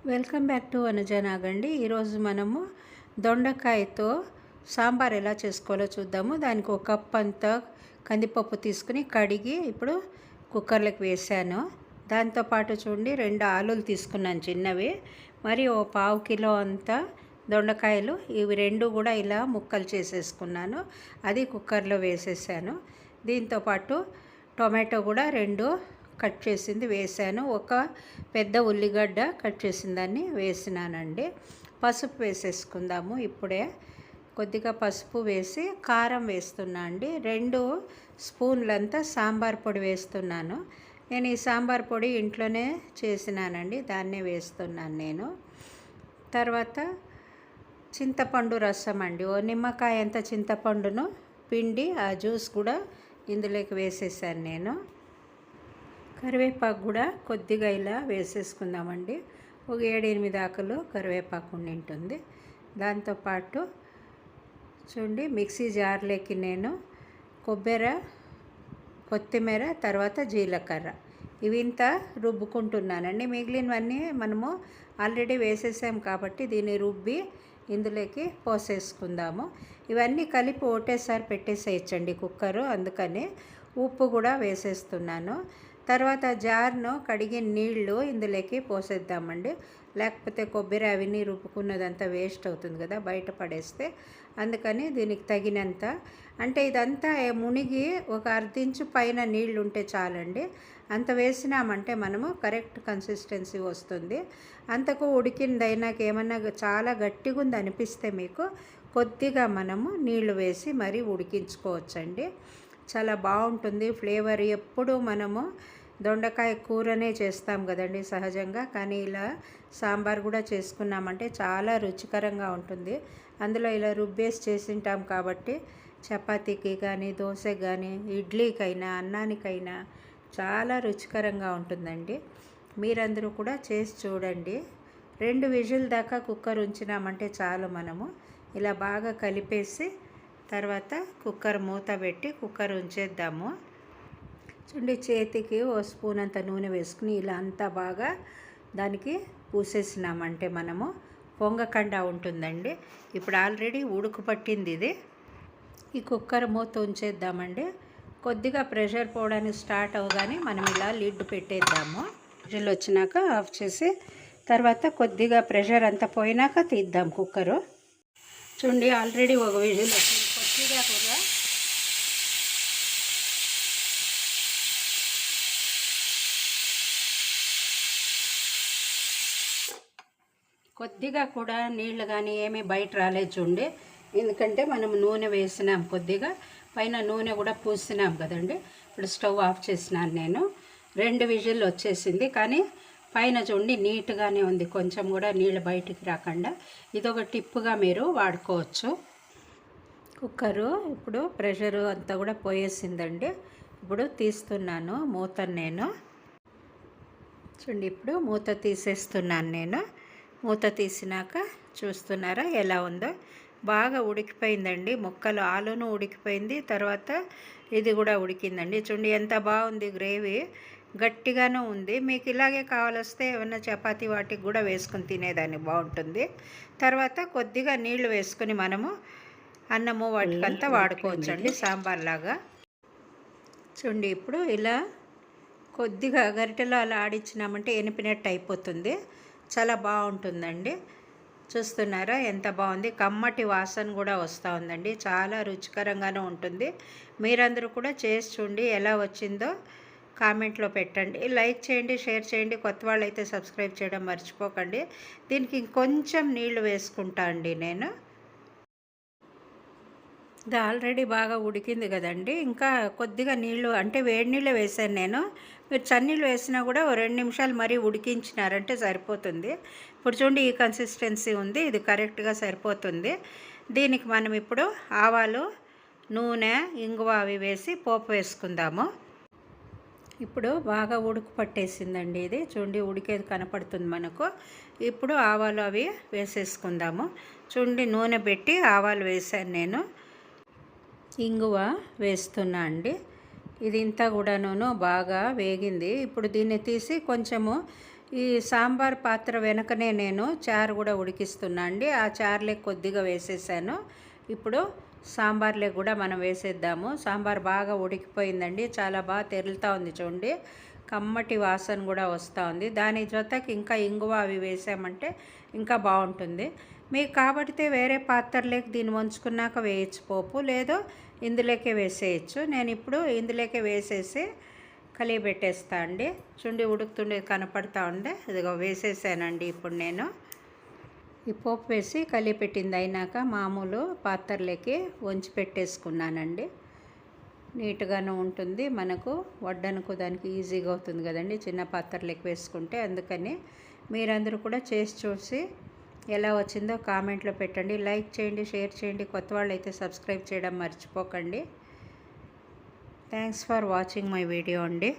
Welcome back to అనుజనాగండి. ఈరోజు మనము దొండకాయతో సాంబార్ ఎలా చేసుకోవాలో చూద్దాము. దానికి ఒక కప్ అంతా కందిపప్పు తీసుకుని కడిగి ఇప్పుడు కుక్కర్లోకి వేసాను. దాంతోపాటు చూడండి 2 ఆలులు తీసుకున్నాను చిన్నవి, మరి ఓ పావు కిలో అంతా దొండకాయలు, ఇవి 2 కూడా ఇలా ముక్కలు చేసేసుకున్నాను. అది కుక్కర్లో వేసేసాను. దీంతోపాటు టొమాటో కూడా 2 కట్ చేసింది వేసాను. ఒక పెద్ద ఉల్లిగడ్డ కట్ చేసిన దాన్ని వేసినానండి. పసుపు వేసేసుకుందాము. ఇప్పుడే కొద్దిగా పసుపు వేసి కారం వేస్తున్నా అండి. 2 స్పూన్లంతా సాంబార్ పొడి వేస్తున్నాను. నేను ఈ సాంబార్ పొడి ఇంట్లోనే చేసినానండి, దాన్నే వేస్తున్నాను నేను. తర్వాత చింతపండు రసం అండి, ఓ నిమ్మకాయ అంత చింతపండును పిండి ఆ జ్యూస్ కూడా ఇందులోకి వేసేసాను నేను. కరివేపాకు కూడా కొద్దిగా ఇలా వేసేసుకుందామండి. ఒక 7-8 ఆకులు కరివేపాకు ఉంటుంది. దాంతోపాటు చూడండి మిక్సీ జార్లోకి నేను కొబ్బరి, కొత్తిమీర, తర్వాత జీలకర్ర ఇవి ఇంత రుబ్బుకుంటున్నానండి. మిగిలినవన్నీ మనము ఆల్రెడీ వేసేసాం కాబట్టి దీన్ని రుబ్బి ఇందులోకి పోసేసుకుందాము. ఇవన్నీ కలిపి ఒకటేసారి పెట్టేసేయచ్చండి కుక్కరు, అందుకని ఉప్పు కూడా వేసేస్తున్నాను. తర్వాత జార్ను కడిగిన నీళ్ళు ఇందులోకి పోసేద్దామండి. లేకపోతే కొబ్బరి అవన్నీ రుబ్బుకున్నదంతా వేస్ట్ అవుతుంది కదా, బయట పడేస్తే. అందుకని దీనికి తగినంత, అంటే ఇదంతా మునిగి ఒక అర్ధించు పైన నీళ్ళు ఉంటే చాలండి. అంత వేసినామంటే మనము కరెక్ట్ కన్సిస్టెన్సీ వస్తుంది. అంతకు ఉడికిందైనాక ఏమన్నా చాలా గట్టిగా ఉంది అనిపిస్తే మీకు కొద్దిగా మనము నీళ్లు వేసి మరీ ఉడికించుకోవచ్చండి. చాలా బాగుంటుంది ఫ్లేవర్. ఎప్పుడు మనము దొండకాయ కూరనే చేస్తాం కదండి సహజంగా, కానీ ఇలా సాంబార్ కూడా చేసుకున్నామంటే చాలా రుచికరంగా ఉంటుంది. అందులో ఇలా రుబ్బేసి చేసింటాం కాబట్టి చపాతీకి కానీ, దోశకి కానీ, ఇడ్లీకైనా, అన్నానికైనా చాలా రుచికరంగా ఉంటుందండి. మీరందరూ కూడా చేసి చూడండి. 2 విజిల్ దాకా కుక్కర్ ఉంచినామంటే చాలు. మనము ఇలా బాగా కలిపేసి తర్వాత కుక్కర్ మూత పెట్టి కుక్కర్ ఉంచేద్దాము. చూడండి చేతికి ఓ స్పూన్ అంత నూనె వేసుకుని ఇలా అంతా బాగా దానికి పూసేసినామంటే మనము పొంగకుండా ఉంటుందండి. ఇప్పుడు ఆల్రెడీ ఉడుకు పట్టింది ఇది. ఈ కుక్కర్ మూత ఉంచేద్దామండి. కొద్దిగా ప్రెషర్ పోవడానికి స్టార్ట్ అవగానే మనం ఇలా లిడ్ పెట్టేద్దాము. విజిల్ వచ్చినాక ఆఫ్ చేసి తర్వాత కొద్దిగా ప్రెషర్ అంతా పోయినాక తీద్దాం కుక్కరు. చూడండి ఆల్రెడీ ఒక విజిల్ వచ్చింది. కొద్దిగా కూడా నీళ్ళు కానీ ఏమీ బయట రాలేదు చూడండి. ఎందుకంటే మనం నూనె వేసినాం, కొద్దిగా పైన నూనె కూడా పూసినాం కదండి. ఇప్పుడు స్టవ్ ఆఫ్ చేసినాను నేను. 2 విజిల్ వచ్చేసింది, కానీ పైన చూడండి నీట్గానే ఉంది, కొంచెం కూడా నీళ్ళు బయటికి రాకుండా. ఇదొక టిప్పుగా మీరు వాడుకోవచ్చు. కుక్కరు ఇప్పుడు ప్రెషరు అంతా కూడా పోయేసిందండి. ఇప్పుడు తీస్తున్నాను మూతను నేను. చూడండి ఇప్పుడు మూత తీసేస్తున్నాను నేను. మూత తీసినాక చూస్తున్నారా ఎలా ఉందో, బాగా ఉడికిపోయిందండి. ముక్కలు ఆలును ఉడికిపోయింది, తర్వాత ఇది కూడా ఉడికిందండి. చూడండి ఎంత బాగుంది, గ్రేవీ గట్టిగానే ఉంది. మీకు ఇలాగే కావాలొస్తే ఏమన్నా చపాతీ వాటికి కూడా వేసుకొని తినేదాన్ని బాగుంటుంది. తర్వాత కొద్దిగా నీళ్లు వేసుకొని మనము అన్నము వాటికంతా వాడుకోవచ్చండి సాంబార్ లాగా. చూడండి ఇప్పుడు ఇలా కొద్దిగా గరిటెలో అలా ఆడించినామంటే ఎనిపినట్టు అయిపోతుంది. చాలా బాగుంటుందండి. చూస్తున్నారా ఎంత బాగుంది, కమ్మటి వాసన కూడా వస్తూ ఉందండి. చాలా రుచికరంగానే ఉంటుంది. మీరందరూ కూడా చేసి చూడండి, ఎలా వచ్చిందో కామెంట్లో పెట్టండి. లైక్ చేయండి, షేర్ చేయండి. కొత్త వాళ్ళు అయితే సబ్స్క్రైబ్ చేయడం మర్చిపోకండి. దీనికి ఇంకొంచెం నీళ్లు వేసుకుంటా అండి నేను. ఇది ఆల్రెడీ బాగా ఉడికింది కదండి. ఇంకా కొద్దిగా నీళ్ళు, అంటే వేడి నీళ్ళే వేసాను నేను. మీరు చన్నీళ్ళు వేసినా కూడా 2 నిమిషాలు మరీ ఉడికించినారంటే సరిపోతుంది. ఇప్పుడు చూడండి ఈ కన్సిస్టెన్సీ ఉంది, ఇది కరెక్ట్గా సరిపోతుంది. దీనికి మనం ఇప్పుడు ఆవాలు, నూనె, ఇంగువ అవి వేసి పోపు వేసుకుందాము. ఇప్పుడు బాగా ఉడుకు పట్టేసిందండి ఇది. చూడండి ఉడికేది కనపడుతుంది మనకు. ఇప్పుడు ఆవాలు అవి వేసేసుకుందాము. చూడండి నూనె పెట్టి ఆవాలు వేసాను నేను, ఇంగువ వేస్తున్నా అండి. ఇది ఇంతా కూడాను బాగా వేగింది. ఇప్పుడు దీన్ని తీసి కొంచెము ఈ సాంబార్ పాత్ర వెనకనే నేను చారు కూడా ఉడికిస్తున్నా అండి. ఆ చారులే కొద్దిగా వేసేసాను. ఇప్పుడు సాంబార్లే కూడా మనం వేసేద్దాము. సాంబార్ బాగా ఉడికిపోయిందండి, చాలా బాగా తెరులుతూ ఉంది చూడండి, కమ్మటి వాసన కూడా వస్తూ ఉంది. దాని జొతకి ఇంకా ఇంగువ అవి వేసామంటే ఇంకా బాగుంటుంది. మీకు కాబట్టితే వేరే పాత్రలోకి దీన్ని వంచుకున్నాక వేయచ్చు పోపు, లేదో ఇందులోకే వేసేయచ్చు. నేను ఇప్పుడు ఇందులోకే వేసేసి కలిపెట్టేస్తా అండి. చుండి ఉడుకుతుండే కనపడతా ఉండే, ఇదిగో వేసేసానండి. ఇప్పుడు నేను ఈ పోపు వేసి కలిపెట్టింది అయినాక మామూలు పాత్రలోకి వంచి పెట్టేసుకున్నానండి. నీట్గానే ఉంటుంది, మనకు వడ్డనకు దానికి ఈజీగా అవుతుంది కదండి చిన్న పాత్రలోకి వేసుకుంటే. అందుకని మీరందరూ కూడా చేసి చూసి ఎలా వచ్చిందో కామెంట్లో పెట్టండి. లైక్ చేయండి, షేర్ చేయండి. కొత్త వాళ్ళు అయితే సబ్స్క్రైబ్ చేయడం మర్చిపోకండి. Thanks for watching my video అండి.